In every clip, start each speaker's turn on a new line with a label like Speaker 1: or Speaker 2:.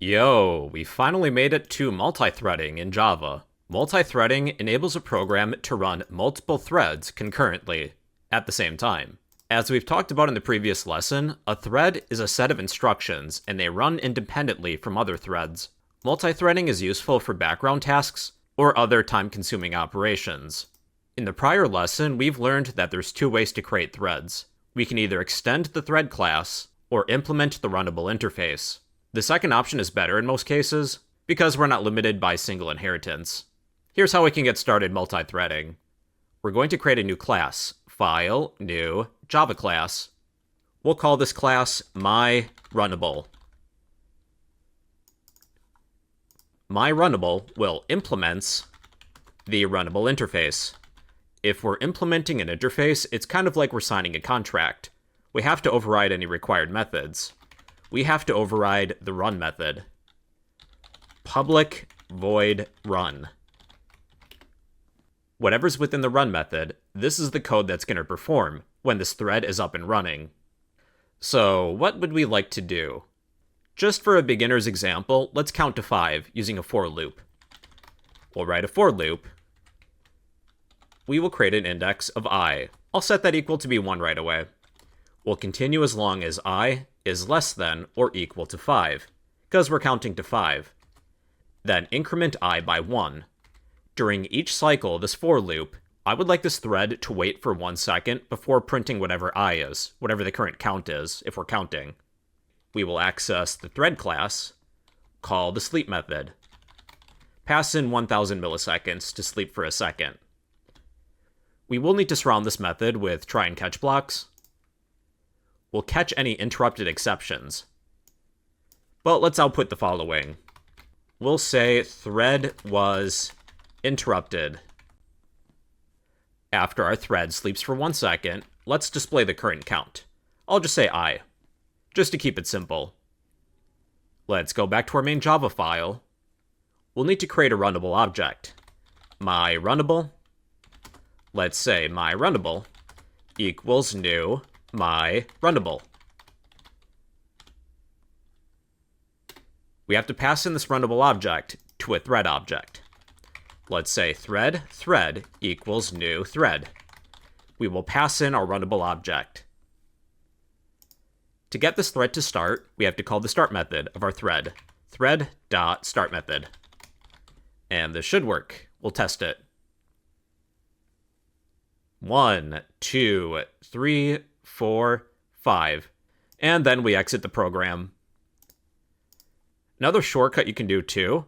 Speaker 1: Yo, we finally made it to multithreading in Java. Multithreading enables a program to run multiple threads concurrently at the same time. As we've talked about in the previous lesson, a thread is a set of instructions and they run independently from other threads. Multithreading is useful for background tasks or other time-consuming operations. In the prior lesson, we've learned that there's two ways to create threads. We can either extend the thread class or implement the runnable interface. The second option is better in most cases, because we're not limited by single inheritance. Here's how we can get started multithreading. We're going to create a new class, File, New, Java class. We'll call this class MyRunnable. MyRunnable will implement the runnable interface. If we're implementing an interface, it's kind of like we're signing a contract. We have to override any required methods. We have to override the run method. Public void run. Whatever's within the run method, this is the code that's going to perform when this thread is up and running. So what would we like to do? Just for a beginner's example, let's count to 5 using a for loop. We'll write a for loop. We will create an index of I. I'll set that equal to be 1 right away. We'll continue as long as I is less than or equal to 5, because we're counting to 5. Then increment I by 1. During each cycle of this for loop, I would like this thread to wait for 1 second before printing whatever I is, whatever the current count is, if we're counting. We will access the thread class, call the sleep method. Pass in 1000 milliseconds to sleep for a second. We will need to surround this method with try and catch blocks. We'll catch any interrupted exceptions. But let's output the following. We'll say thread was interrupted. After our thread sleeps for 1 second, let's display the current count. I'll just say I, just to keep it simple. Let's go back to our main Java file. We'll need to create a runnable object. MyRunnable. Let's say MyRunnable equals new MyRunnable. We have to pass in this runnable object to a thread object. Let's say thread equals new thread. We will pass in our runnable object. To get this thread to start, we have to call the start method of our thread, thread.startMethod. And this should work. We'll test it. 1, 2, 3, 4, 5. And then we exit the program. Another shortcut you can do too,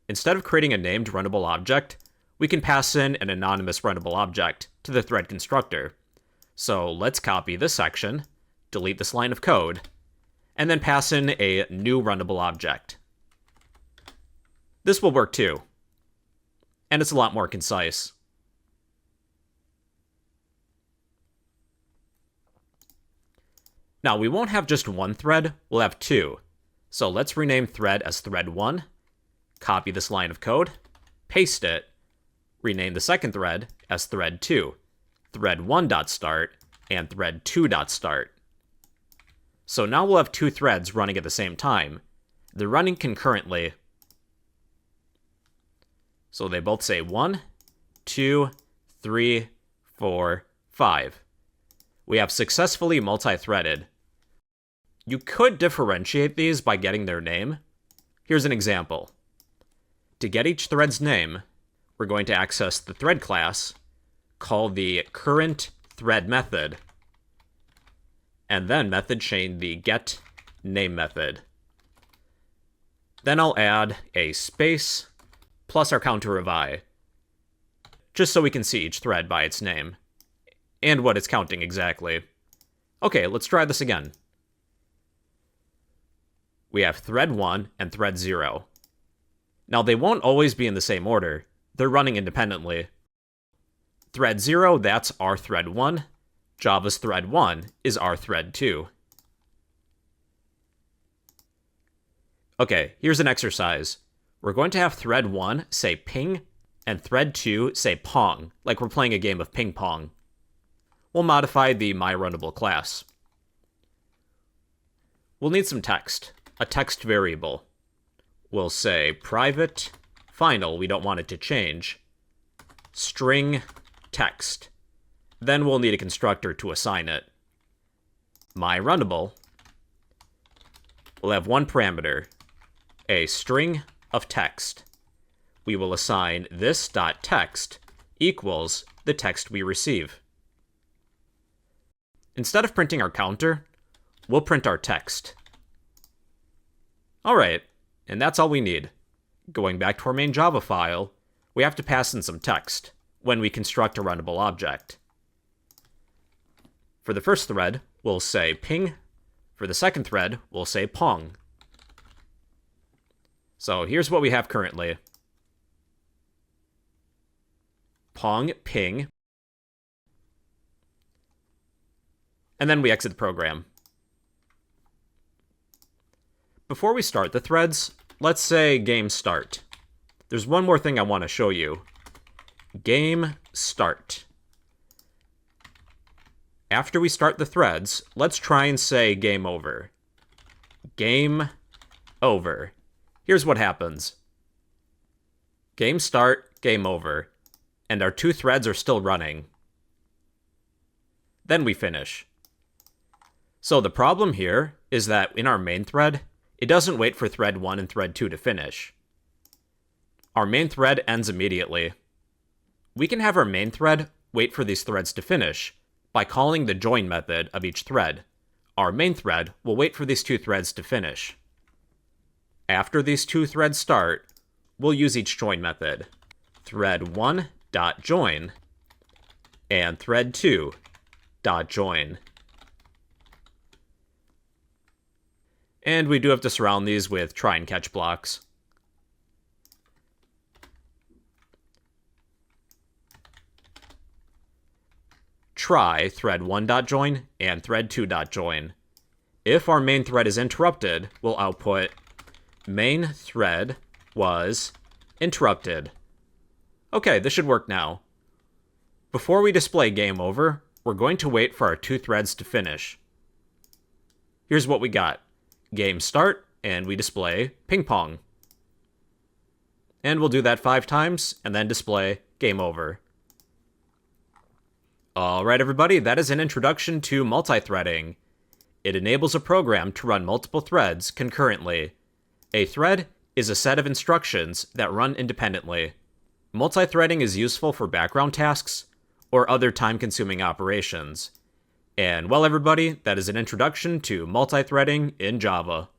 Speaker 1: instead of creating a named runnable object, we can pass in an anonymous runnable object to the thread constructor. So let's copy this section, delete this line of code, and then pass in a new runnable object. This will work too. And it's a lot more concise. Now, we won't have just one thread, we'll have 2. So let's rename thread as thread1, copy this line of code, paste it, rename the second thread as thread2, thread1.start, and thread2.start. So now we'll have 2 threads running at the same time. They're running concurrently. So they both say 1, 2, 3, 4, 5. We have successfully multi-threaded. You could differentiate these by getting their name. Here's an example. To get each thread's name, we're going to access the thread class, call the current thread method, and then method chain the get name method. Then I'll add a space plus our counter of I, just so we can see each thread by its name, and what it's counting exactly. Okay, let's try this again. We have thread 1 and thread 0. Now they won't always be in the same order. They're running independently. Thread 0, that's our thread 1. Java's thread 1 is our thread 2. Okay, here's an exercise. We're going to have thread 1 say ping, and thread 2 say pong, like we're playing a game of ping pong. We'll modify the MyRunnable class. We'll need some text, a text variable. we'll say private final, we don't want it to change, string text. Then we'll need a constructor to assign it. MyRunnable will have one parameter, a string of text. We will assign this.text equals the text we receive. Instead of printing our counter, we'll print our text. Alright, and that's all we need. Going back to our main Java file, we have to pass in some text when we construct a runnable object. For the first thread, we'll say ping. For the second thread, we'll say PONG. So here's what we have currently. PONG ping. And then we exit the program. Before we start the threads, let's say game start. There's one more thing I want to show you. Game start. After we start the threads, let's try and say game over. Game over. Here's what happens. Game start, game over. And our two threads are still running. Then we finish. So the problem here is that in our main thread, it doesn't wait for thread 1 and thread 2 to finish. Our main thread ends immediately. We can have our main thread wait for these threads to finish by calling the join method of each thread. Our main thread will wait for these two threads to finish. After these two threads start, we'll use each join method. Thread1.join and thread2.join. And we do have to surround these with try and catch blocks. Try thread1.join and thread2.join. If our main thread is interrupted, we'll output main thread was interrupted. Okay, this should work now. Before we display game over, we're going to wait for our two threads to finish. Here's what we got. Game start, and we display ping pong. And we'll do that 5 times, and then display game over. Alright everybody, that is an introduction to multithreading. It enables a program to run multiple threads concurrently. A thread is a set of instructions that run independently. Multithreading is useful for background tasks or other time-consuming operations. And well everybody, that is an introduction to multithreading in Java.